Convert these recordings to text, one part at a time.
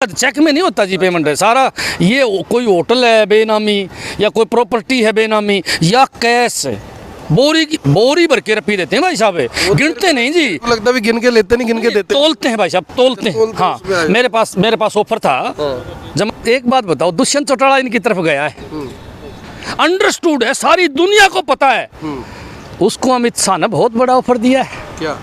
Check में नहीं होता जी पेमेंट है सारा। ये कोई होटल है बेनामी या कोई प्रॉपर्टी है बेनामी या कैश है, बोरी भर के रपी देते हैं भाई साहब, गिनते नहीं जी। लगता है गिन के लेते नहीं, गिन के देते, तोलते हैं भाई साहब, तोलते हैं। हाँ, मेरे पास ऑफर था। जब एक बात बताओ, दुष्यंत चौटाला इनकी तरफ गया है, अंडरस्टूड है, सारी दुनिया को पता है, उसको अमित शाह ने बहुत बड़ा ऑफर दिया है। क्या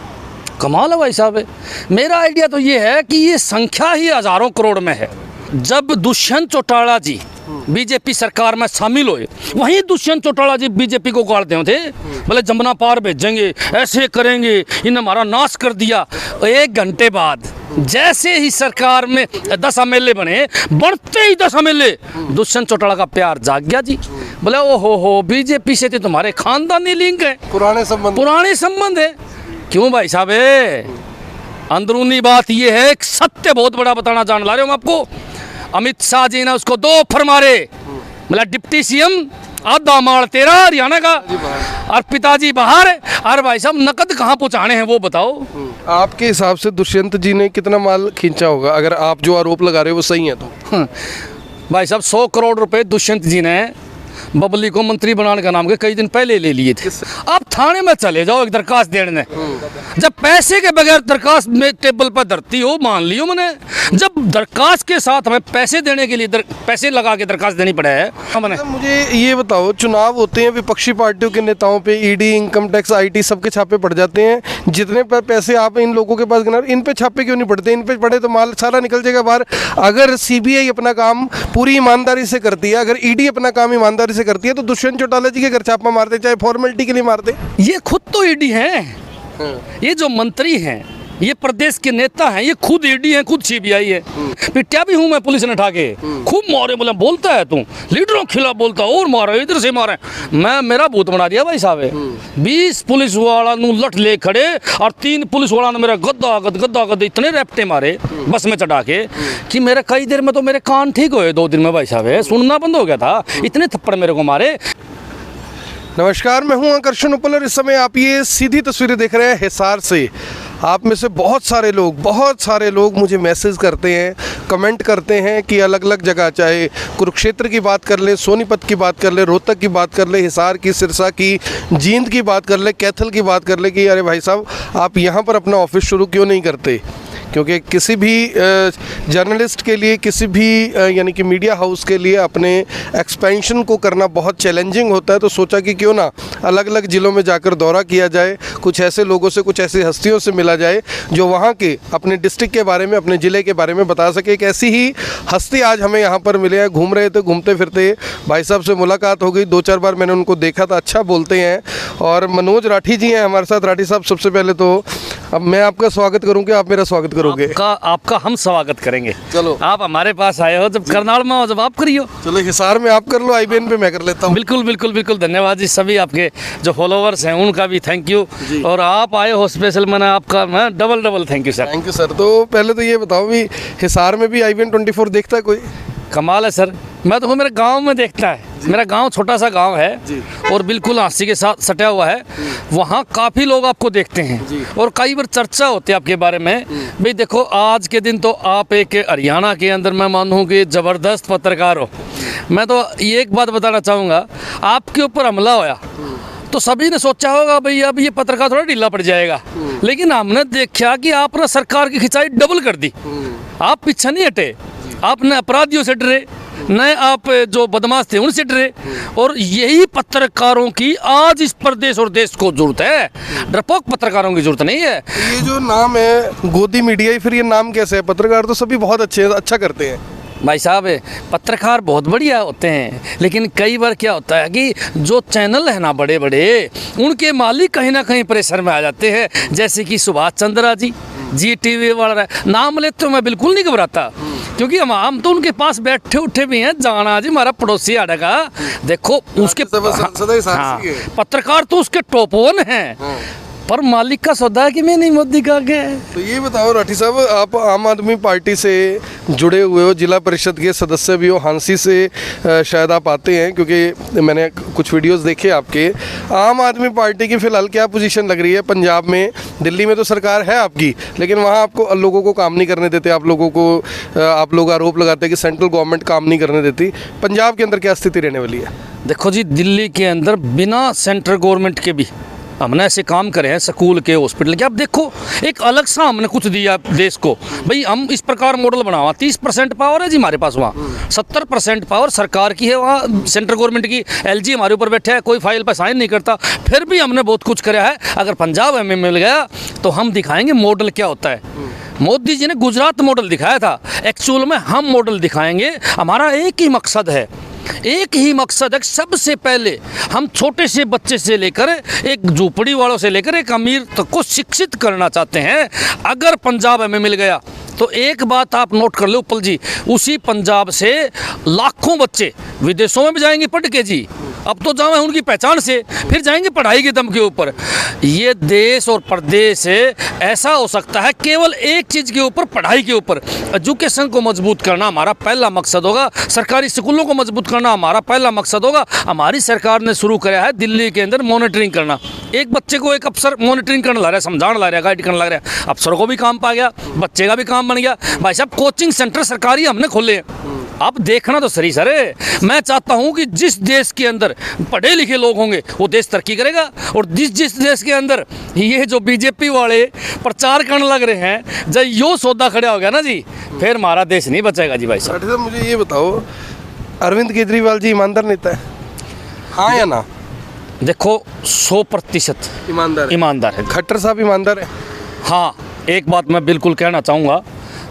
कमाल है भाई साहब। मेरा आइडिया तो ये है कि ये संख्या ही हजारों करोड़ में है। जब दुष्यंत चौटाला जी बीजेपी सरकार में शामिल हुए, वहीं दुष्यंत चौटाला जी बीजेपी को गाड़ते थे, बोले जमुना पार भेजेंगे, ऐसे करेंगे, इन्हें हमारा नाश कर दिया। 1 घंटे बाद जैसे ही सरकार में 10 एमएलए बने, बढ़ते ही 10 एमएलए, दुष्यंत चौटाला का प्यार जाग गया जी। बोले ओ हो बीजेपी से तो तुम्हारे खानदानी लिंक है, पुराने संबंध है। क्यों भाई साहब, अंदरूनी बात ये है, एक सत्य बहुत बड़ा बताना जान ला रहे हूँ आपको। अमित शाह जी ने उसको 2 ऑफर मारे, मतलब डिप्टी सीएम आधा माल तेरा हरियाणा का, और पिताजी बाहर, और भाई साहब नकद कहाँ पहुँचाने हैं वो बताओ। आपके हिसाब से दुष्यंत जी ने कितना माल खींचा होगा, अगर आप जो आरोप लगा रहे हो वो सही है तो? भाई साहब 100 करोड़ रुपए दुष्यंत जी ने बबली को मंत्री बनाने का नाम के कई दिन पहले ले लिए थे। आप थाने में चले जाओ एक दरखास्त देने, जब पैसे के बगैर दरखास्त में टेबल पर धरती हो, मान लियो मैंने, जब दरखास्त के साथ हमें पैसे देने के लिए पैसे लगा के दरखास्त देनी पड़े है हमने। मुझे ये बताओ, चुनाव होते हैं, विपक्षी पार्टियों के नेताओं पे ईडी, इनकम टैक्स, आईटी सबके छापे पड़ जाते हैं, जितने पर पैसे आप इन लोगों के पास गिना, इन पे छापे क्यों नहीं पड़ते? इन पे पड़े तो माल सारा निकल जाएगा बाहर। अगर सीबीआई अपना काम पूरी ईमानदारी से करती है, अगर ईडी अपना काम ईमानदारी से करती है, तो दुष्यंत चौटाला जी के घर छापा मारते, चाहे फॉर्मेलिटी के लिए मारते। ये खुद तो ईडी हैं, ये जो मंत्री हैं, ये प्रदेश के नेता हैं, ये खुद ईडी हैं, खुद सीबीआई है। पिट्या भी हूँ मैं पुलिस ने उठा के, खूब मारे, बोले बोलता है तू लीडरों के खिलाफ बोलता, और मारे इधर से मारे, मैं मेरा भूत बना दिया भाई साहब। 20 पुलिस वाला नू लठ ले खड़े, और 3 पुलिस वाला ने मेरा गद्दा इतने रैप्टे मारे बस में चढ़ा के कि मेरे कई देर में तो मेरे कान ठीक हुए 2 दिन में भाई साहब, सुनना बंद हो गया था, इतने थप्पड़ मेरे को मारे। नमस्कार, मैं हूं आकर्षण उपल और इस समय आप ये सीधी तस्वीरें देख रहे हैं हिसार से। आप में से बहुत सारे लोग मुझे मैसेज करते हैं, कमेंट करते हैं कि अलग अलग जगह, चाहे कुरुक्षेत्र की बात कर ले, सोनीपत की बात कर ले, रोहतक की बात कर ले, हिसार की, सिरसा की, जींद की बात कर ले, कैथल की बात कर ले, कि अरे भाई साहब आप यहाँ पर अपना ऑफिस शुरू क्यों नहीं करते? क्योंकि किसी भी जर्नलिस्ट के लिए, किसी भी यानी कि मीडिया हाउस के लिए अपने एक्सपेंशन को करना बहुत चैलेंजिंग होता है। तो सोचा कि क्यों ना अलग अलग ज़िलों में जाकर दौरा किया जाए, कुछ ऐसे लोगों से, कुछ ऐसी हस्तियों से मिला जाए जो वहाँ के अपने डिस्ट्रिक्ट के बारे में, अपने ज़िले के बारे में बता सके। एक ऐसी ही हस्ती आज हमें यहाँ पर मिले हैं। घूम रहे थे, घूमते फिरते भाई साहब से मुलाकात हो गई, 2-4 बार मैंने उनको देखा था, अच्छा बोलते हैं। और मनोज राठी जी हैं हमारे साथ। राठी साहब, सबसे पहले तो अब मैं आपका स्वागत करूं कि आप मेरा स्वागत करोगे? आपका हम स्वागत करेंगे। चलो, आप हमारे पास आए हो, जब करनाल में हो, जब आप करियो। चलो हिसार में आप कर लो, आईबीएन पे मैं कर लेता हूँ। बिल्कुल धन्यवाद जी। सभी आपके जो फॉलोवर्स हैं उनका भी थैंक यू, और आप आए हो स्पेशल, मैंने आपका मैं double thank you sir. Thank you sir. तो पहले तो ये बताओ भी, हिसार में भी आईबीएन 24 देखता है कोई? कमाल है सर, मैं तो मेरे गांव में देखता है। मेरा गांव छोटा सा गांव है और बिल्कुल हांसी के साथ सटा हुआ है। वहाँ काफ़ी लोग आपको देखते हैं और कई बार चर्चा होती है आपके बारे में। भाई देखो, आज के दिन तो आप एक हरियाणा के अंदर मैं मानूँ कि ज़बरदस्त पत्रकार हो। मैं तो ये एक बात बताना चाहूँगा, आपके ऊपर हमला होया तो सभी ने सोचा होगा भाई अब ये पत्रकार थोड़ा ढीला पड़ जाएगा, लेकिन हमने देखा कि आपने सरकार की खिंचाई डबल कर दी। आप पीछे नहीं हटे, आपने अपराधियों से डरे, न आप जो बदमाश थे उनसे डरे। और यही पत्रकारों की आज इस प्रदेश और देश को जरूरत है, डरपोक पत्रकारों की जरूरत नहीं है। ये जो नाम है गोदी मीडिया, फिर ये नाम कैसे है? पत्रकार तो सभी बहुत अच्छे, अच्छा करते हैं भाई साहब। पत्रकार बहुत बढ़िया होते हैं, लेकिन कई बार क्या होता है कि जो चैनल है ना बड़े बड़े, उनके मालिक कहीं ना कहीं प्रेशर में आ जाते हैं। जैसे कि सुभाष चंद्रा जी, GTV वाला नाम लेते तो मैं बिल्कुल नहीं घबराता, क्योंकि हम तो उनके पास बैठे उठे भी हैं। जाना जी हमारा पड़ोसी आड़ेगा, देखो उसके पत्रकार तो उसके टॉप 1 हैं। पर मालिक का सौदा है कि मैं नहीं मोदी का के। तो ये बताओ राठी साहब, आप आम आदमी पार्टी से जुड़े हुए हो, जिला परिषद के सदस्य भी हो, हांसी से शायद आप आते हैं, क्योंकि मैंने कुछ वीडियोस देखे आपके। आम आदमी पार्टी की फ़िलहाल क्या पोजीशन लग रही है पंजाब में? दिल्ली में तो सरकार है आपकी, लेकिन वहाँ आपको लोगों को काम नहीं करने देते, आप लोगों को आप लोग आरोप लगाते हैं कि सेंट्रल गवर्नमेंट काम नहीं करने देती। पंजाब के अंदर क्या स्थिति रहने वाली है? देखो जी, दिल्ली के अंदर बिना सेंट्रल गवर्नमेंट के भी हमने ऐसे काम करे हैं, स्कूल के, हॉस्पिटल के। अब देखो, एक अलग सा हमने कुछ दिया देश को, भाई हम इस प्रकार मॉडल बनावा। 30% पावर है जी हमारे पास, वहाँ 70% पावर सरकार की है, वहाँ सेंट्रल गवर्नमेंट की। LG हमारे ऊपर बैठा है, कोई फाइल पर साइन नहीं करता, फिर भी हमने बहुत कुछ करा है। अगर पंजाब हमें मिल गया तो हम दिखाएंगे मॉडल क्या होता है। मोदी जी ने गुजरात मॉडल दिखाया था, एक्चुअल में हम मॉडल दिखाएंगे। हमारा एक ही मकसद है, एक ही मकसद है। सबसे पहले हम छोटे से बच्चे से लेकर एक झोपड़ी वालों से लेकर एक अमीर तक को शिक्षित करना चाहते हैं। अगर पंजाब हमें मिल गया तो एक बात आप नोट कर लो उपल जी, उसी पंजाब से लाखों बच्चे विदेशों में भी जाएंगे पढ़ के जी। अब तो जाए उनकी पहचान से, फिर जाएंगे पढ़ाई के दम के ऊपर। ये देश और प्रदेश ऐसा हो सकता है केवल एक चीज़ के ऊपर, पढ़ाई के ऊपर। एजुकेशन को मजबूत करना हमारा पहला मकसद होगा, सरकारी स्कूलों को मजबूत करना हमारा पहला मकसद होगा। हमारी सरकार ने शुरू किया है दिल्ली के अंदर मॉनिटरिंग करना। एक बच्चे को एक अफसर मॉनिटरिंग करने ला रहा है, समझाने ला रहा है, गाइड करने लग रहा है। अफसरों को भी काम पा गया, बच्चे का भी काम बन गया। भाई साहब, कोचिंग सेंटर सरकारी हमने खोले हैं। अब देखना तो सही सर, मैं चाहता हूं कि जिस देश के अंदर पढ़े लिखे लोग होंगे वो देश तरक्की करेगा, और जिस देश के अंदर ये जो बीजेपी वाले प्रचार करने लग रहे हैं, जब यो सौदा खड़ा हो गया ना जी, फिर हमारा देश नहीं बचेगा जी। भाई साहब, मुझे ये बताओ, अरविंद केजरीवाल जी ईमानदार नेता है, हाँ या ना? देखो, 100% ईमानदार है। खट्टर साहब ईमानदार है? हाँ, एक बात मैं बिल्कुल कहना चाहूँगा।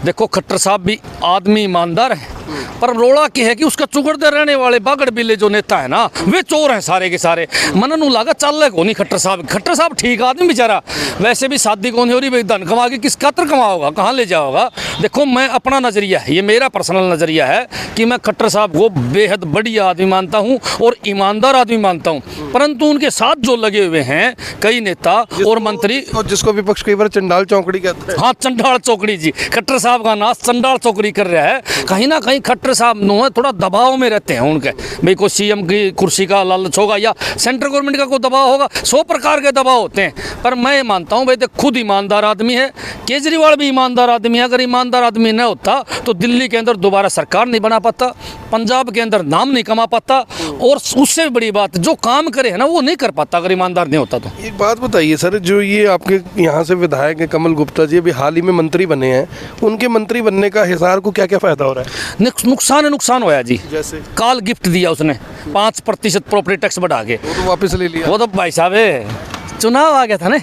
देखो, खट्टर साहब भी आदमी ईमानदार है, पर रोड़ा की है कि उसका चुगड़ते रहने वाले बागड़ बिल्ले जो नेता है ना, वे चोर हैं सारे के सारे। मन नू लागा चल को नहीं खट्टर साहब ठीक आदमी बेचारा, वैसे भी शादी कौन हो रही भाई, धन कमा के किस खातर कमाओगा, कहाँ ले जाओगा। देखो, मैं अपना नज़रिया है, ये मेरा पर्सनल नज़रिया है कि मैं खट्टर साहब को बेहद बढ़िया आदमी मानता हूँ और ईमानदार आदमी मानता हूँ। परंतु उनके साथ जो लगे हुए हैं कई नेता और मंत्री, जिसको विपक्ष कई बार चंडाल चौकड़ी कहते हैं। हाँ, चंडाल चौकड़ी जी, खट्टर साहब का नाश चंडाल चौकड़ी कर रहा है। कहीं ना कहीं खट्टर साहब नो थोड़ा दबाव में रहते हैं उनके, भाई कोई CM की कुर्सी का लालच होगा या सेंट्रल गवर्नमेंट का कोई दबाव होगा, 100 प्रकार के दबाव होते हैं। पर मैं मानता हूँ भाई, तो खुद ईमानदार आदमी है, केजरीवाल भी ईमानदार आदमी है। अगर ईमानदार आदमी न होता तो दिल्ली के अंदर दोबारा सरकार नहीं बना पाता, पंजाब के अंदर नाम नहीं कमा पाता, और उससे बड़ी बात, जो काम करे है ना वो नहीं कर पाता अगर ईमानदार नहीं होता तो। एक बात बताइए सर, जो ये आपके यहाँ से विधायक है कमल गुप्ता जी, अभी हाल ही में मंत्री बने हैं, उनके मंत्री बनने का हिसार को क्या क्या फायदा हो रहा है? नुकसान होया जी। जैसे काल गिफ्ट दिया उसने 5% प्रॉपर्टी टैक्स बढ़ा के, वो तो वापस ले लिया। वो तो भाई साहब चुनाव आ गया था ना,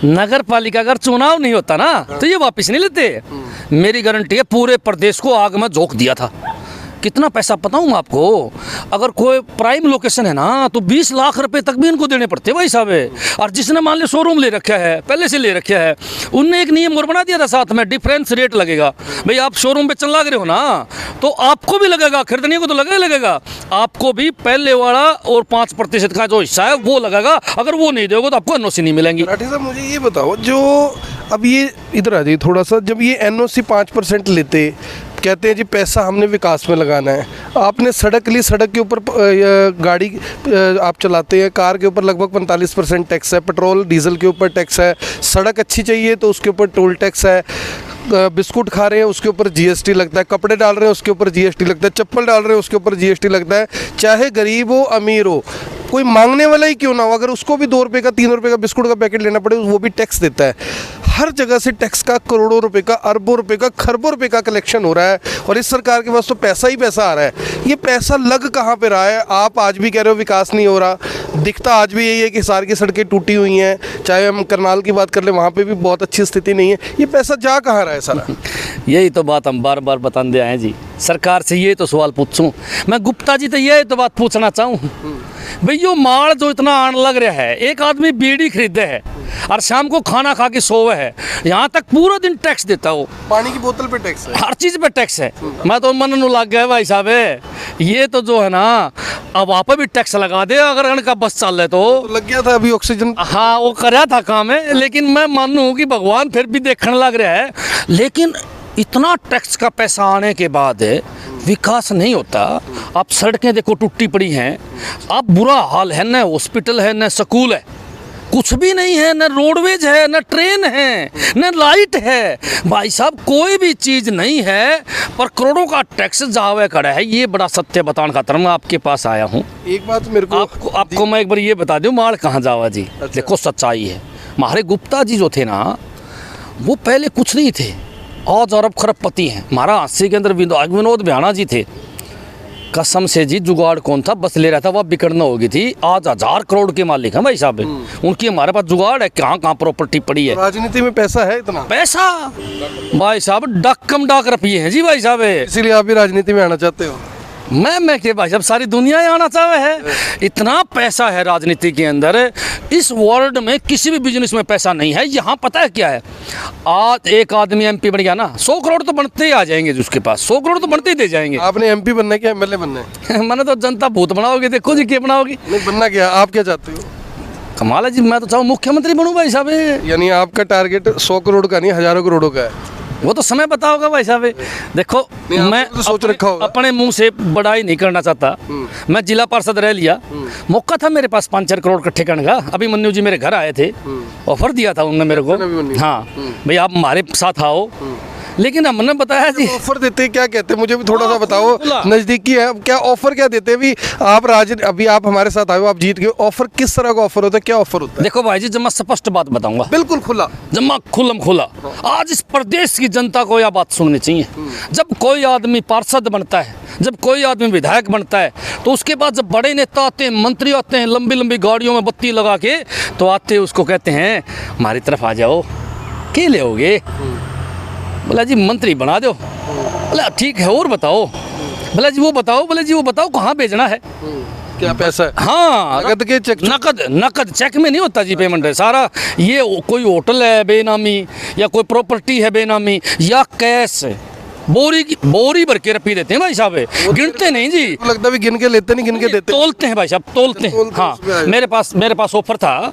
नगर पालिका अगर चुनाव नहीं होता ना तो ये वापस नहीं लेते। मेरी गारंटी है, पूरे प्रदेश को आग में झोंक दिया था। कितना पैसा पता हूँ आपको, अगर कोई प्राइम लोकेशन है ना तो 20 लाख रुपए तक भी इनको देने पड़ते भाई साहब। और जिसने मान लिया शोरूम ले रखा है, पहले से ले रखा है, उनने एक नियम और बना दिया था साथ में, डिफरेंस रेट लगेगा। भाई आप शोरूम पे चल लग रहे हो ना तो आपको भी लगेगा, खरीदने को तो लगेगा, आपको भी पहले वाला और 5% का जो हिस्सा है वो लगेगा। अगर वो नहीं दोगे तो आपको NOC नहीं मिलेंगी। राठी साहब, मुझे ये बताओ, जो अब ये इधर आ जाइए थोड़ा सा, जब ये NOC 5% लेते, कहते हैं जी पैसा हमने विकास में लगाना है, आपने सड़क ली, सड़क के ऊपर गाड़ी आप चलाते हैं, कार के ऊपर लगभग 45% टैक्स है, पेट्रोल डीजल के ऊपर टैक्स है, सड़क अच्छी चाहिए तो उसके ऊपर टोल टैक्स है, बिस्कुट खा रहे हैं उसके ऊपर GST लगता है, कपड़े डाल रहे हैं उसके ऊपर GST लगता है, चप्पल डाल रहे हैं उसके ऊपर GST लगता है। चाहे गरीब हो अमीर हो, कोई मांगने वाला ही क्यों ना हो, अगर उसको भी 2 रुपये का 3 रुपये का बिस्कुट का पैकेट लेना पड़े वो भी टैक्स देता है। हर जगह से टैक्स का करोड़ों रुपए का, अरबों रुपए का, खरबों रुपए का कलेक्शन हो रहा है, और इस सरकार के पास तो पैसा ही पैसा आ रहा है। ये पैसा लग कहाँ पे रहा है? आप आज भी कह रहे हो विकास नहीं हो रहा, दिखता आज भी यही है कि हिसार की सड़कें टूटी हुई हैं, चाहे हम करनाल की बात कर लें वहाँ पे भी बहुत अच्छी स्थिति नहीं है। ये पैसा जा कहाँ रहा है सारा? यही तो बात हम बार बार बताते आए जी, सरकार से ये तो सवाल पूछूं मैं, गुप्ता जी तो ये तो बात पूछना चाहूँ भाई, यो माल जो इतना आन लग रहा है, एक आदमी बीड़ी खरीदे है और शाम को खाना खा के सोवे है, यहाँ तक पूरा दिन टैक्स देता हो, पानी की बोतल पे टैक्स है, हर चीज़ पे टैक्स है। मैं तो मन नू लग गया भाई साहब, ये तो जो है ना अब वहाँ पर भी टैक्स लगा दे अगर इनका बस चल रहे तो। लग गया था अभी ऑक्सीजन। हाँ वो करा था काम है, लेकिन मैं मानूँ कि भगवान फिर भी देखने लग रहा है। लेकिन इतना टैक्स का पैसा आने के बाद विकास नहीं होता। आप सड़कें देखो टूटी पड़ी हैं, अब बुरा हाल है, न हॉस्पिटल है न स्कूल है, कुछ भी नहीं है, न रोडवेज है न ट्रेन है न लाइट है। भाई साहब कोई भी चीज़ नहीं है, पर करोड़ों का टैक्स जावे खड़ा है। ये बड़ा सत्य बताने खातर मैं आपके पास आया हूँ। एक बात मेरे को आपको मैं एक बार ये बता दूँ माल कहाँ जावा जी। अच्छा। देखो सच्चाई है, हमारे गुप्ता जी जो थे ना, वो पहले कुछ नहीं थे, आज अरब खरबपति हैं। हमारा 80 के अंदर विनोद भ्याणा जी थे, कसम से जी जुगाड़ कौन था, बस ले रहा था, वह बिकड़ना होगी थी। आज 1000 करोड़ के मालिक हैं भाई साहब। उनकी हमारे पास जुगाड़ है, कहाँ कहाँ प्रॉपर्टी पड़ी है। राजनीति में पैसा है इतना पैसा भाई साहब डक्कम डाक रुपये हैं जी भाई साहब। इसीलिए आप भी राजनीति में आना चाहते हो। मैं के भाई साहब सारी दुनिया ही आना चाहे है। इतना पैसा है राजनीति के अंदर, इस वर्ल्ड में किसी भी बिजनेस में पैसा नहीं है। यहाँ पता है क्या है, आज एक आदमी एमपी बन गया ना, 100 करोड़ तो बनते ही आ जाएंगे जी उसके पास, 100 करोड़ तो बनते ही दे जाएंगे। आपने एमपी बनना है क्या एमएलए बनना है? मैंने तो जनता भूत बनाओगे, देखो जी क्या बनाओगी। नहीं बनना क्या, आप क्या चाहते हो? कमाल है जी, मैं तो चाहूँ मुख्यमंत्री बनूँ भाई साहब। यानी आपका टारगेट 100 करोड़ का नहीं, हजारों करोड़ों का है। वो तो समय बताओगा भाई साहब। देखो मैं तो सोच रखा होगा। अपने मुंह से बड़ाई नहीं करना चाहता। मैं जिला पार्षद रह लिया, मौका था मेरे पास 5-4 करोड़ इकट्ठे करने का। अभी मन्नू जी मेरे घर आए थे, ऑफर दिया था उन्होंने मेरे को, हाँ भाई आप हमारे साथ आओ। लेकिन हमने बताया जी ऑफर देते हैं, क्या कहते हैं मुझे भी थोड़ा सा बताओ, नजदीकी है क्या ऑफर क्या देते हैं? अभी आप हमारे साथ आए हो, आप जीत गए, ऑफर किस तरह का ऑफर होता है, क्या ऑफर होता है? देखो भाई जी, जब मैं स्पष्ट बात बताऊंगा, बिल्कुल खुला, जम्मा खुल्लम खुला। आज इस प्रदेश की जनता को यह बात सुननी चाहिए। जब कोई आदमी पार्षद बनता है, जब कोई आदमी विधायक बनता है, तो उसके बाद जब बड़े नेता आते हैं, मंत्री आते हैं, लंबी लंबी गाड़ियों में बत्ती लगा के, तो आते उसको कहते हैं हमारी तरफ आ जाओ, क्या लेओगे? बोला जी मंत्री बना दो। बोला ठीक है और बताओ। बोला जी वो बताओ। बोले जी वो बताओ कहाँ भेजना है, क्या पैसा है? हाँ नकद के चेक? नकद चेक में नहीं होता जी पेमेंट है सारा। ये कोई होटल है बेनामी, या कोई प्रॉपर्टी है बेनामी, या कैश बोरी भर के रपी देते हैं भाई साहब, गिनते नहीं जी। लगता है गिन के लेते नहीं, गिन के देते, तोलते हैं भाई साहब, तोलते हैं। हाँ मेरे पास ऑफर था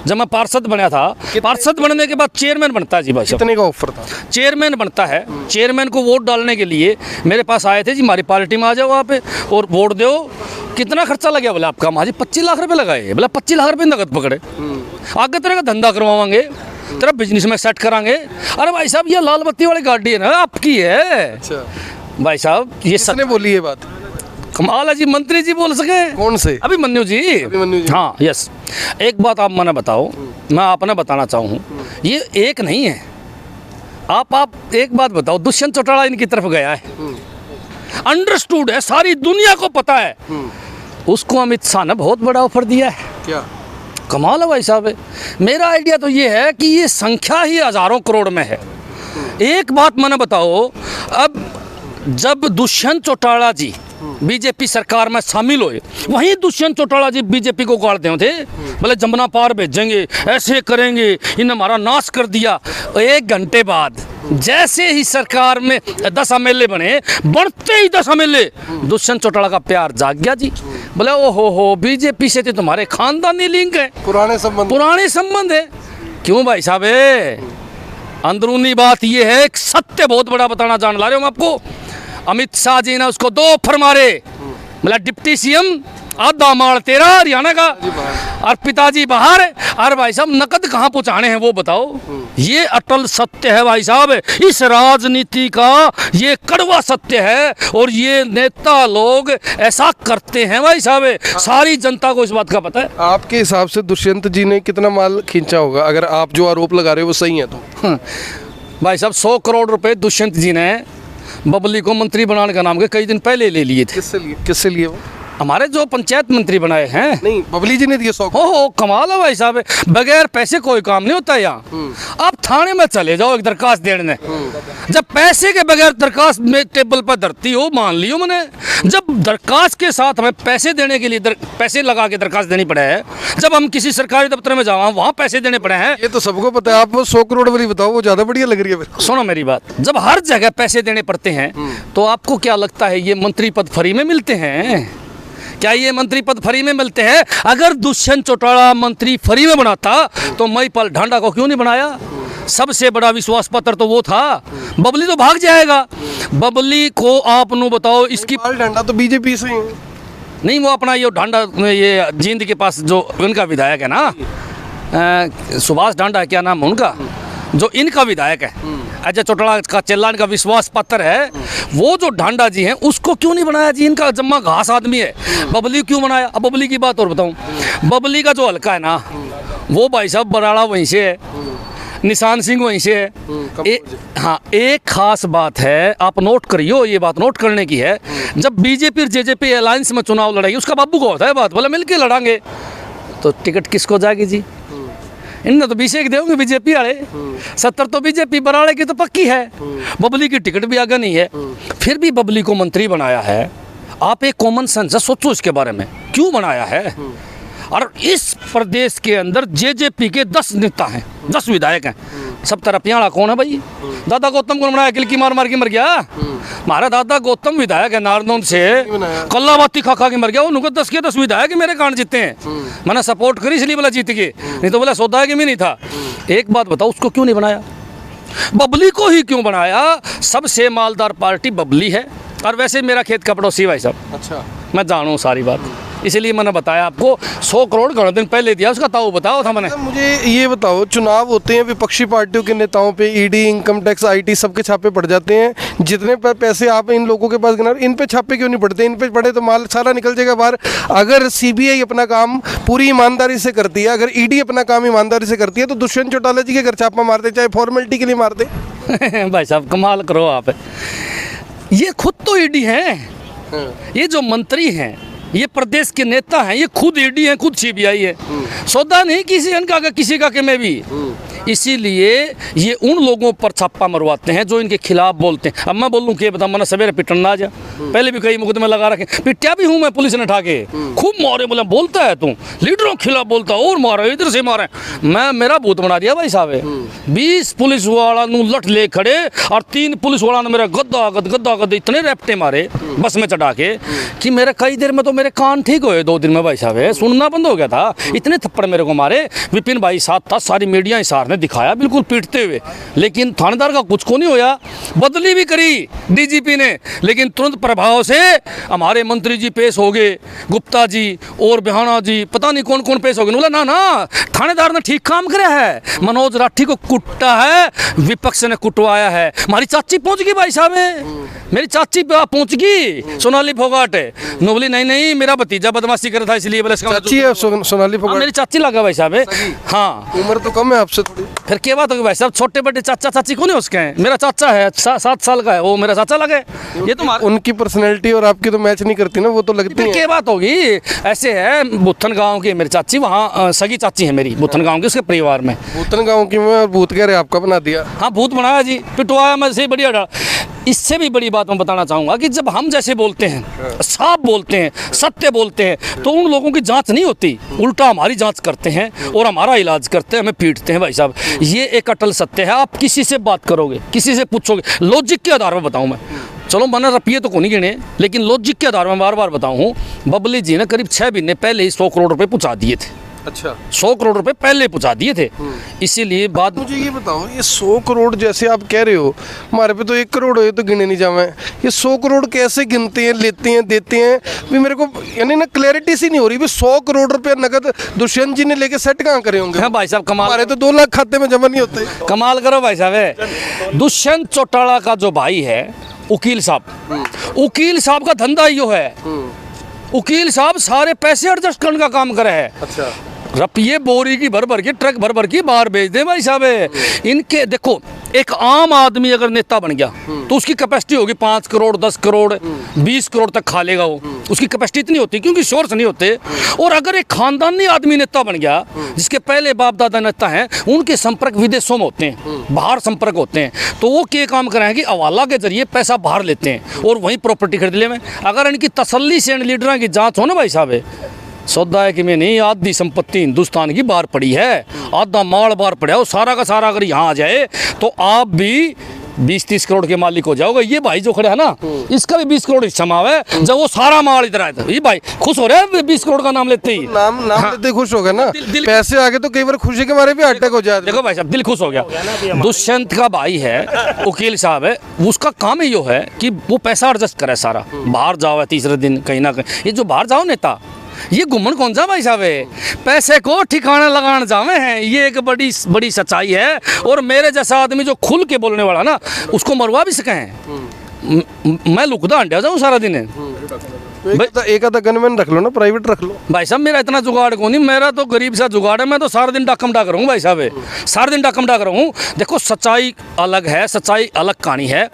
जब मैं पार्षद बना था। पार्षद बनने के बाद चेयरमैन बनता है जी भाई साहब। कितने का ऑफर था? चेयरमैन बनता है, चेयरमैन को वोट डालने के लिए मेरे पास आए थे जी, हमारी पार्टी में आ जाओ वहाँ पे और वोट दो। कितना खर्चा लगा? बोला आपका माँ जी 25 लाख रुपए लगाए। बोला 25 लाख रुपए नकद पकड़े, आगे तरह का धंधा करवाएंगे, तेरा बिजनेस में सेट करांगे। अरे भाई साहब ये लाल बत्ती वाली गाड़ी है ना आपकी है। अच्छा भाई साहब ये किसने बोली ये बात? कमाल है जी, मंत्री जी बोल सके। कौन से? अभी मन्नू जी। हाँ यस। एक बात आप मैंने बताओ, मैं आपने बताना चाहूँ, ये एक नहीं है। आप एक बात बताओ, दुष्यंत चौटाला इनकी तरफ गया है, अंडरस्टूड है, सारी दुनिया को पता है। उसको अमित शाह ने बहुत बड़ा ऑफर दिया है। क्या कमाल है भाई साहब। मेरा आइडिया तो ये है कि ये संख्या ही हजारों करोड़ में है। एक बात मैंने बताओ, अब जब दुष्यंत चौटाला जी बीजेपी सरकार में शामिल हुए, वहीं दुष्यंत चौटाला जी बीजेपी को गाड़ते थे। बोले जमुना पार भेजेंगे, ऐसे करेंगे, इन्हें हमारा नाश कर दिया। 1 घंटे बाद जैसे ही सरकार में 10 एमएलए बने, बढ़ते ही 10 एमएलए, दुष्यंत चौटाला का प्यार जाग गया जी। बोले ओहो हो बीजेपी से तो तुम्हारे खानदानी लिंक है, पुराने संबंध है। क्यों भाई साहब? अंदरूनी बात ये है, एक सत्य बहुत बड़ा बताना जान ला रहे हो मैं आपको। अमित शाह जी ने उसको 2 ऑफर मारे। मतलब डिप्टी सीएम आधा माल तेरा हरियाणा का, और पिताजी बाहर। और भाई साहब नकद कहाँ पहुँचाने हैं वो बताओ। ये अटल सत्य है भाई साहब, इस राजनीति का ये कड़वा सत्य है, और ये नेता लोग ऐसा करते हैं भाई साहब। सारी जनता को इस बात का पता है। आपके हिसाब से दुष्यंत जी ने कितना माल खींचा होगा, अगर आप जो आरोप लगा रहे हो वो सही है तो? भाई साहब 100 करोड़ रुपए दुष्यंत जी ने बबली को मंत्री बनाने का नाम के कई दिन पहले ले लिए थे। किससे लिए वो? हमारे जो पंचायत मंत्री बनाए हैं। नहीं बबली जी ने दिए 100। हो कमाल है भाई साहब, बगैर पैसे कोई काम नहीं होता यहाँ। आप थाने में चले जाओ एक दरखास्त देने, जब पैसे के बगैर दरखास्त में टेबल पर धरती हो, मान लियो मैंने, जब दरखास्त के साथ हमें पैसे देने के लिए पैसे लगा के दरखास्त देनी पड़े है, जब हम किसी सरकारी दफ्तर में जाओ वहाँ पैसे देने पड़े हैं। ये तो सबको पता है, आप वो 100 करोड़ वाली बताओ, वो ज़्यादा बढ़िया लग रही है मेरे को। सुनो मेरी बात, जब हर जगह पैसे देने पड़ते हैं, तो आपको क्या लगता है ये मंत्री पद फ्री में मिलते हैं? क्या ये मंत्री पद फ्री में मिलते हैं? अगर दुष्यंत चौटाला मंत्री फ्री में बनाता तो महिपाल ढांडा को क्यों नहीं बनाया? सबसे बड़ा विश्वास पत्र तो वो था। बबली तो भाग जाएगा। बबली को आप नु बताओ, इसकी ढांडा तो बीजेपी से ही है। नहीं, वो अपना ये ढांडा, ये जींद के पास जो उनका विधायक है ना, सुभाष ढांडा, क्या नाम है उनका, जो इनका विधायक है, अजय चौटाला का चेला, इनका विश्वास पत्र है। वो जो ढांडा जी हैं उसको क्यों नहीं बनाया जी? इनका जम्मा घास आदमी है। बबली क्यों बनाया? अब बबली की बात और बताऊं, बबली का जो हल्का है ना, वो भाई साहब बराड़ा वहीं से है, निशान सिंह वहीं से है। हाँ, एक खास बात है, आप नोट करियो, ये बात नोट करने की है। जब बीजेपी और जेजेपी अलायंस में चुनाव लड़ेगी, उसका बाबू को होता है बात, बोले मिलके लड़ांगे, तो टिकट किसको जाएगी जी? इनने तो 20 एक देंगे बीजेपी वाले, 70 तो बीजेपी, बराड़े की तो पक्की है। बबली की टिकट भी आगे नहीं है, फिर भी बबली को मंत्री बनाया है। आप एक कॉमन सेंस सोचो इसके बारे में, क्यों बनाया है? और इस प्रदेश के अंदर जेजेपी के 10 नेता हैं, 10 विधायक हैं, सब तरफ पियाड़ा कौन है भाई? दादा गौतम को बनाया, किलकी मार मार के मर गया। हमारा दादा गौतम विधायक है नारनौंद से, कल्लाबाती खा खा के मर गया। उनको 10 के 10 विधायक मेरे कारण जीते हैं। मैंने सपोर्ट करी इसलिए बोला जीत के, नहीं तो बोला सौदा के भी नहीं था। एक बात बताओ, उसको क्यों नहीं बनाया? बबली को ही क्यों बनाया? सबसे मालदार पार्टी बबली है। और वैसे मेरा खेत का पड़ोसी भाई साहब, अच्छा, मैं जानूँ सारी बात, इसलिए मैंने बताया आपको। 100 करोड़ घना दिन पहले दिया, उसका ताऊ बताओ था मैंने। मुझे ये बताओ, चुनाव होते हैं, विपक्षी पार्टियों के नेताओं पे ईडी, इनकम टैक्स, आईटी सबके छापे पड़ जाते हैं। जितने पर पैसे आप इन लोगों के पास गिना, इन पे छापे क्यों नहीं पड़ते? इन पे पड़े तो माल सारा निकल जाएगा बाहर। अगर सीबीआई अपना काम पूरी ईमानदारी से करती है, अगर ईडी अपना काम ईमानदारी से करती है, तो दुष्यंत चौटाला जी के घर छापा मारते, चाहे फॉर्मेलिटी के लिए मारते। भाई साहब कमाल करो आप, ये खुद तो ईडी हैं, ये जो मंत्री हैं, ये प्रदेश के नेता हैं, ये खुद ईडी हैं, खुद सीबीआई है। सौदा नहीं किसी इनका का, किसी का के में भी। इसीलिए ये उन लोगों पर छापा मरवाते हैं जो इनके खिलाफ बोलते हैं। अब मैं बोलूँ कि बता, मैंने सवेरे पिटन ना जा, पहले भी कई मुकदमे लगा रखे, पिटा भी हूँ मैं, पुलिस ने उठा के खूब मारे, बोला बोलता है तू लीडरों के खिलाफ बोलता, और मारा इधर से मारे, मैं मेरा भूत बना दिया भाई साहब। 20 पुलिस वाला लट ले खड़े, और 3 पुलिस वाला ने मेरा गद्दा इतने रैप्टे मारे बस में चढ़ा के कि मेरे कई देर में तो मेरे कान ठीक हुए, 2 दिन में भाई साहब सुनना बंद हो गया था। इतने थप्पड़ मेरे को मारे, विपिन भाई साथ था, सारी मीडिया हिसार ने दिखाया बिल्कुल पीटते हुए, लेकिन थानेदार का कुछ को नहीं होया। बदली भी करी डीजीपी ने, लेकिन तुरंत प्रभाव से हमारे मंत्री जी पेश हो गए, गुप्ता जी और बिहाना जी, पता नहीं कौन कौन पेश हो गए। बोला ना ना, थानेदार ने ठीक काम किया है, मनोज राठी को कुटा है, विपक्ष ने कुटवाया है। हमारी चाची पहुंच गई भाई साहब, मेरी चाची पहुंच गई, सोनाली फोगाट। नोबली नहीं, मेरा भतीजा बदमाशी कर रहा था इसलिए बोले चाची है सोनाली फोगाट, मेरी चाची लगा भाई साहब। हाँ, उम्र तो कम है आपसे थोड़ी। फिर क्या बात होगी भाई साहब, छोटे बड़े चाचा चाची कौन है उसके हैं? मेरा चाचा है, 7 साल का है वो, मेरा चाचा लगे। ये तो उनकी पर्सनैलिटी और आपकी तो मैच नहीं करती ना, वो तो लगती है। क्या बात होगी? ऐसे है, बुत्थन गांव की मेरी चाची, वहाँ सगी चाची है मेरी, बुत्थन गांव की, उसके परिवार में। बुत्थन गांव की में भूत कह रहे आपका बना दिया? हाँ, भूत बनाया जी, पिटवाया मैं से बढ़िया। इससे भी बड़ी बात मैं बताना चाहूँगा कि जब हम जैसे बोलते हैं, साफ बोलते हैं, सत्य बोलते हैं, तो उन लोगों की जांच नहीं होती, उल्टा हमारी जांच करते हैं और हमारा इलाज करते हैं, हमें पीटते हैं भाई साहब। ये एक अटल सत्य है। आप किसी से बात करोगे, किसी से पूछोगे, लॉजिक के आधार पर बताऊँ मैं, चलो मैंने रुपये तो को नहीं गिने, लेकिन लॉजिक के आधार में बार बार बताऊँ, बबली जी ने करीब 6 महीने पहले ही 100 करोड़ रुपये पहुँचा दिए थे। अच्छा, 100 करोड़ रुपए पहले पहुंचा दिए थे। इसीलिए बात, मुझे ये बताओ, ये 100 करोड़ जैसे आप कह रहे हो, हमारे पे तो 1 करोड़ हुए तो गिने नहीं जावे, ये 100 करोड़ कैसे गिनते हैं, लेते हैं, देते हैं? भी मेरे को यानी ना क्लैरिटी सी नहीं हो रही। भी 100 करोड़ रुपए नगद दुष्यंत जी ने लेके सेट कहाँ करे होंगे? हाँ भाई साहब कमाल, हमारे तो 2 लाख खाते में जमा नहीं होते। कमाल करो भाई साहब। दुष्यंत चौटाला का जो भाई है वकील साहब, वकील साहब का धंधा यो है। वकील साहब सारे पैसे एडजस्ट करने का काम करे है। अच्छा, रुपये बोरी की भर के, ट्रक भर के बाहर भेज दे भाई साहब। इनके देखो, एक आम आदमी अगर नेता बन गया तो उसकी कैपेसिटी होगी 5 करोड़, 10 करोड़, 20 करोड़ तक खा लेगा वो। उसकी कैपेसिटी इतनी होती है क्योंकि सोर्स नहीं होते। और अगर एक खानदानी आदमी नेता बन गया, जिसके पहले बाप दादा नेता हैं, उनके संपर्क विदेशों में होते हैं, बाहर संपर्क होते हैं, तो वो क्या काम कर रहे हैं कि हवाला के जरिए पैसा बाहर लेते हैं और वहीं प्रॉपर्टी खरीद ले में। अगर इनकी तसल्ली से लीडरों की जाँच हो ना भाई साहब, सौदा है कि मैं नहीं, आधी संपत्ति हिंदुस्तान की बाहर पड़ी है, आधा माल बाहर पड़ा है, वो सारा का सारा अगर यहाँ आ जाए तो आप भी 20-30 करोड़ के मालिक हो जाओगे। ये भाई जो खड़े है ना, इसका भी 20 करोड़ हिस्सा माव है, जब वो सारा माल इधर आया था। ये भाई खुश हो रहे हैं 20 करोड़ का नाम लेते ही। नाम लेते खुश हो गए ना, पैसे आगे तो कई बार खुशी के मारे भी अटैक हो जाते। देखो भाई साहब, दिल खुश हो गया। दुष्यंत का भाई है, वकील साहब है, उसका काम ही यो है कि वो पैसा एडजस्ट करे सारा। बाहर जाओ है तीसरे दिन कहीं ना कहीं, ये जो बाहर जाओ नेता, ये घूमन कौन सा भाई साहब है, पैसे को ठिकाने लगाने जावे हैं। ये एक बड़ी बड़ी सच्चाई है। और मेरे जैसा आदमी जो खुल के बोलने वाला ना, उसको मरवा भी सके हैं। मैं लुकदा अंडा जाऊँ सारा दिन तो एक आधा गनमैन रख लो ना, प्राइवेट रख लो। भाई साहब मेरा इतना जुगाड़ को नहीं, मेरा तो गरीब सा जुगाड़ है। मैं तो सारा दिन डाकम डाक रहूँ भाई साहब, सारा दिन डाकम डाक रहूँ। देखो सच्चाई अलग है, सच्चाई अलग कहानी है।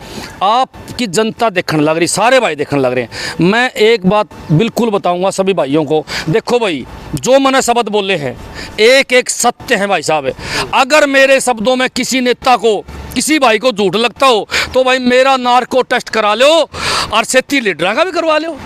आपकी जनता देखने लग रही, सारे भाई देखने लग रहे हैं। मैं एक बात बिल्कुल बताऊंगा सभी भाइयों को, देखो भाई जो मैंने शब्द बोले हैं एक एक सत्य है भाई साहब। अगर मेरे शब्दों में किसी नेता को, किसी भाई को झूठ लगता हो तो भाई मेरा नार्को टेस्ट करा लो और 37 लीडर का भी करवा लो।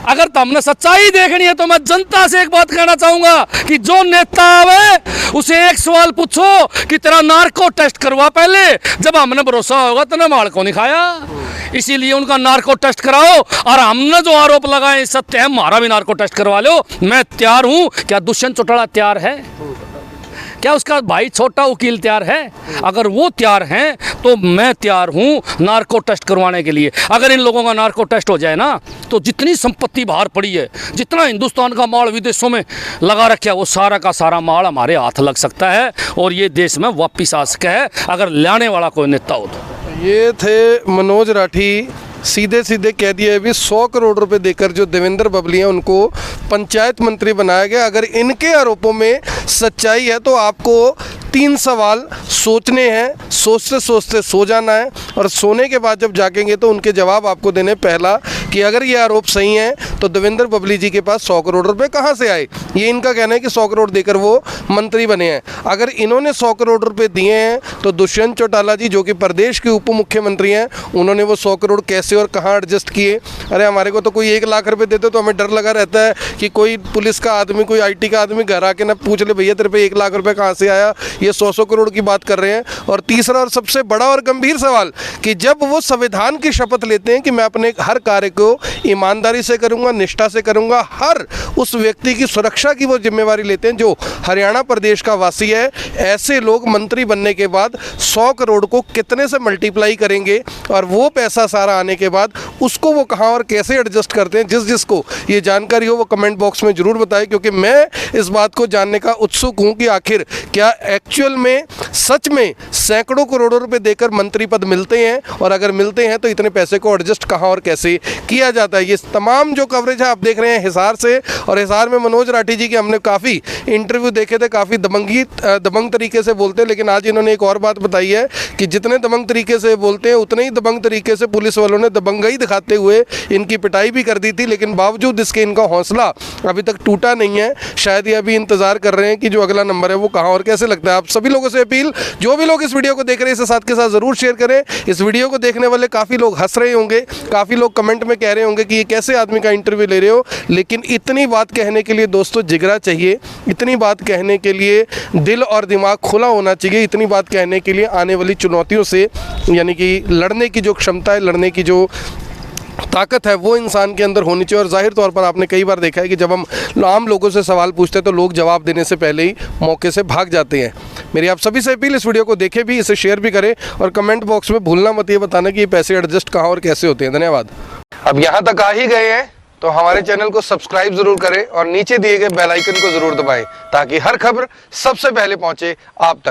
अगर तुमने सच्चाई देखनी है तो मैं जनता से एक बात कहना चाहूंगा कि जो नेता आवे उसे एक सवाल पूछो कि तेरा नार्को टेस्ट करवा पहले, जब हमने भरोसा होगा तो माल को नहीं खाया। इसीलिए उनका नार्को टेस्ट कराओ और हमने जो आरोप लगाए सत्य है, हमारा भी नार्को टेस्ट करवा लो। मैं तैयार हूं। क्या दुष्यंत चौटाला तैयार है? क्या उसका भाई छोटा वकील तैयार है? अगर वो तैयार हैं तो मैं तैयार हूं नार्को टेस्ट करवाने के लिए। अगर इन लोगों का नार्को टेस्ट हो जाए ना तो जितनी संपत्ति बाहर पड़ी है, जितना हिंदुस्तान का माल विदेशों में लगा रखा है, वो सारा का सारा माल हमारे हाथ लग सकता है और ये देश में वापिस आ सके है अगर लाने वाला कोई नेता हो तो। ये थे मनोज राठी, सीधे सीधे कह दिया अभी 100 करोड़ रुपए देकर जो देवेंद्र बबली हैं उनको पंचायत मंत्री बनाया गया। अगर इनके आरोपों में सच्चाई है तो आपको 3 सवाल सोचने हैं, सोचते सोचते सो जाना है और सोने के बाद जब जागेंगे तो उनके जवाब आपको देने। पहला कि अगर ये आरोप सही है तो देवेंद्र बबली जी के पास 100 करोड़ रुपए कहाँ से आए? ये इनका कहना है कि 100 करोड़ देकर वो मंत्री बने हैं। अगर इन्होंने 100 करोड़ रुपए दिए हैं तो दुष्यंत चौटाला जी जो कि प्रदेश के उप मुख्यमंत्री हैं, उन्होंने वो 100 करोड़ कैसे और कहाँ एडजस्ट किए? अरे हमारे को तो कोई 1 लाख रुपए देते तो हमें डर लगा रहता है कि कोई पुलिस का आदमी, कोई IT का आदमी घर आके ना पूछ ले भैया तेरे पे 1 लाख रुपए कहाँ से आया। ये 100 करोड़ की बात कर रहे हैं। और तीसरा और सबसे बड़ा और गंभीर सवाल कि जब वो संविधान की शपथ लेते हैं कि मैं अपने हर कार्य को ईमानदारी से करूंगा, निष्ठा से करूंगा, हर उस व्यक्ति की सुरक्षा की वो जिम्मेवारी लेते हैं जो हरियाणा प्रदेश का वासी है, ऐसे लोग मंत्री बनने के बाद 100 करोड़ को कितने से मल्टीप्लाई करेंगे और वो पैसा सारा आने के बाद उसको वो कहाँ और कैसे एडजस्ट करते हैं? जिसको ये जानकारी हो वो कमेंट बॉक्स में जरूर बताएं, क्योंकि मैं इस बात को जानने का उत्सुक हूं कि आखिर क्या एक्चुअल में सच में सैकड़ों करोड़ों रुपए देकर मंत्री पद मिलते हैं, और अगर मिलते हैं तो इतने पैसे को एडजस्ट कहाँ और कैसे किया जाता है। ये तमाम जो कवरेज है आप देख रहे हैं हिसार से, और हिसार में मनोज राठी जी के हमने काफ़ी इंटरव्यू देखे थे, काफ़ी दबंग तरीके से बोलते हैं। लेकिन आज इन्होंने एक और बात बताई है कि जितने दबंग तरीके से बोलते हैं उतने ही दबंग तरीके से पुलिस वालों ने दबंगई दिखाते हुए इनकी पिटाई भी कर दी थी। लेकिन बावजूद इसके इनका हौसला अभी तक टूटा नहीं है। शायद ये अभी इंतजार कर रहे हैं कि जो अगला नंबर है वो कहाँ और कैसे लगता है। आप सभी लोगों से अपील, जो भी लोग इस वीडियो को देख रहे हैं इसे साथ के साथ ज़रूर शेयर करें। इस वीडियो को देखने वाले काफ़ी लोग हंस रहे होंगे, काफ़ी लोग कमेंट में कह रहे होंगे कि ये कैसे आदमी का इंटरव्यू ले रहे हो। लेकिन इतनी बात कहने के लिए दोस्तों जिगरा चाहिए, इतनी बात कहने के लिए दिल और दिमाग खुला होना चाहिए, इतनी बात कहने के लिए आने वाली चुनौतियों से यानी कि लड़ने की जो क्षमता है, लड़ने की जो ताकत है वो इंसान के अंदर होनी चाहिए। और जाहिर तौर पर आपने कई बार देखा है कि जब हम आम लोगों से सवाल पूछते हैं तो लोग जवाब देने से पहले ही मौके से भाग जाते हैं। मेरी आप सभी से अपील, इस वीडियो को देखें भी, इसे शेयर भी करें और कमेंट बॉक्स में भूलना मत ये बताना कि ये पैसे एडजस्ट कहाँ और कैसे होते हैं। धन्यवाद। अब यहाँ तक आ ही गए हैं तो हमारे चैनल को सब्सक्राइब जरूर करें और नीचे दिए गए बेल आइकन को जरूर दबाएं ताकि हर खबर सबसे पहले पहुंचे आप तक।